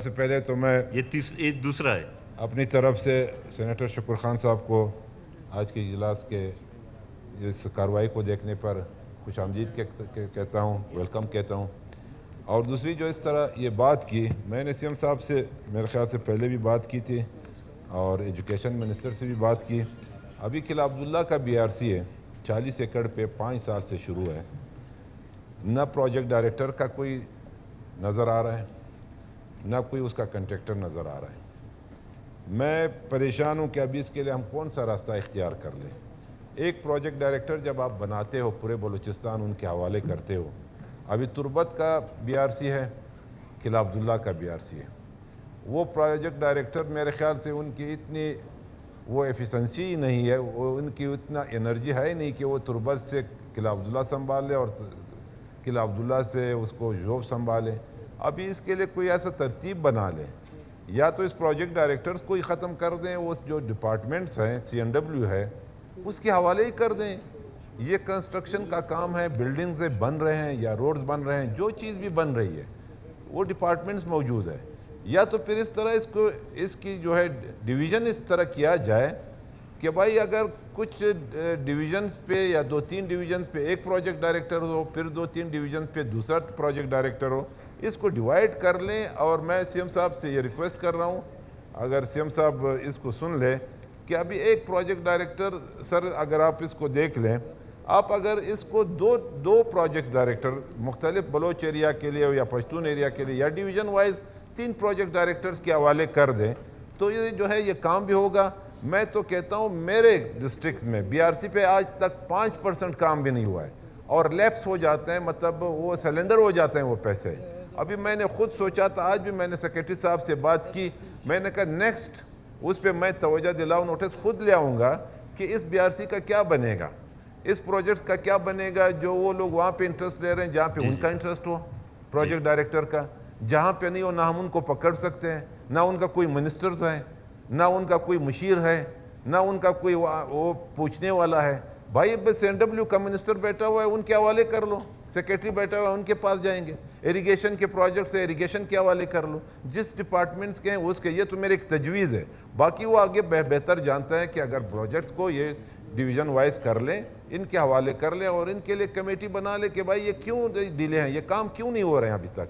سے پہلے تو میں یہ دوسرا ہے اپنی طرف سے سینیٹر شکر خان صاحب کو آج کے اجلاس کے اس کارروائی کو دیکھنے پر خوش آمدید کہتا ہوں، ویلکم کہتا ہوں. اور دوسری جو اس طرح یہ بات کی، میں نے سی ایم صاحب سے میرے خیال سے پہلے بھی بات کی تھی اور ایجوکیشن منسٹر سے بھی بات کی. ابھی قلعہ عبداللہ کا بی آر سی ہے 40 ایکڑ پہ 5 سال سے شروع ہے. نہ پروجیکٹ ڈائریکٹر کا کوئی نظر آ رہا ہے، نہ کوئی اس کا کنٹریکٹر نظر آ رہا ہے. میں پریشان ہوں کہ ابھی اس کے لیے ہم کون سا راستہ اختیار کر لیں. ایک پروجیکٹ ڈائریکٹر جب آپ بناتے ہو، پورے بلوچستان ان کے حوالے کرتے ہو. ابھی تربت کا بی آر سی ہے، قلعہ عبداللہ کا بی آر سی ہے. وہ پروجیکٹ ڈائریکٹر میرے خیال سے ان کی اتنی وہ ایفیشنسی نہیں ہے، وہ ان کی اتنا انرجی ہے نہیں کہ وہ تربت سے قلعہ عبداللہ سنبھال لے اور قلعہ عبداللہ سے اس کو جوب سنبھالے. ابھی اس کے لیے کوئی ایسا ترتیب بنا لیں، یا تو اس پروجیکٹ ڈائریکٹرز کو ہی ختم کر دیں، اس جو ڈپارٹمنٹس ہیں سی این ڈبلیو ہے اس کے حوالے ہی کر دیں. یہ کنسٹرکشن کا کام ہے، بلڈنگز بن رہے ہیں یا روڈز بن رہے ہیں، جو چیز بھی بن رہی ہے وہ ڈپارٹمنٹس موجود ہے. یا تو پھر اس طرح اس کی جو ہے ڈویژن اس طرح کیا جائے کہ بھائی اگر کچھ ڈویژنز پہ یا 2-3 ڈویژنز پہ ایک پروجیکٹ ڈائریکٹر ہو، پھر 2-3 ڈویژنز پہ دوسرا پروجیکٹ ڈائریکٹر ہو، اس کو ڈیوائیڈ کر لیں. اور میں سی ایم صاحب سے یہ ریکویسٹ کر رہا ہوں، اگر سی ایم صاحب اس کو سن لیں کہ ابھی ایک پروجیکٹ ڈائریکٹر، سر اگر آپ اس کو دیکھ لیں، آپ اگر اس کو دو پروجیکٹ ڈائریکٹر مختلف بلوچ ایریا کے لیے یا پشتون ایریا کے لیے یا ڈویژن وائز 3 پروجیکٹ ڈائریکٹرز کے حوالے کر دیں تو یہ جو ہے یہ کام بھی ہوگا. میں تو کہتا ہوں میرے ڈسٹرکٹ میں بی آر سی پہ آج تک 5% کام بھی نہیں ہوا ہے اور لیپس ہو جاتے ہیں، مطلب وہ سیلنڈر ہو جاتے ہیں وہ پیسے. ابھی میں نے خود سوچا تھا، آج بھی میں نے سیکریٹری صاحب سے بات کی، میں نے کہا نیکسٹ اس پہ میں توجہ دلاؤں، نوٹس خود لے آؤں گا کہ اس بی آر سی کا کیا بنے گا، اس پروجیکٹ کا کیا بنے گا. جو وہ لوگ وہاں پہ انٹرسٹ لے رہے ہیں جہاں پہ ان کا انٹرسٹ ہو پروجیکٹ ڈائریکٹر کا، جہاں پہ نہیں ہو نہ ہم ان کو پکڑ سکتے ہیں، نہ ان کا کوئی منسٹرز ہے، نہ ان کا کوئی مشیر ہے، نہ ان کا کوئی وہ پوچھنے والا ہے. بھائی سی این ڈبلیو کا منسٹر بیٹھا ہوا ہے، ان کے حوالے کر لو. سیکریٹری بیٹھا ہوا ہے، ان کے پاس جائیں گے. ایریگیشن کے پروجیکٹس ہے، ایریگیشن کے حوالے کر لو. جس ڈپارٹمنٹس کے ہیں اس کے، یہ تو میری ایک تجویز ہے. باقی وہ آگے بہتر جانتا ہے کہ اگر پروجیکٹس کو یہ ڈویژن وائز کر لیں، ان کے حوالے کر لیں اور ان کے لیے کمیٹی بنا لیں کہ بھائی یہ کیوں ڈیلے ہیں، یہ کام کیوں نہیں ہو رہے ہیں ابھی تک.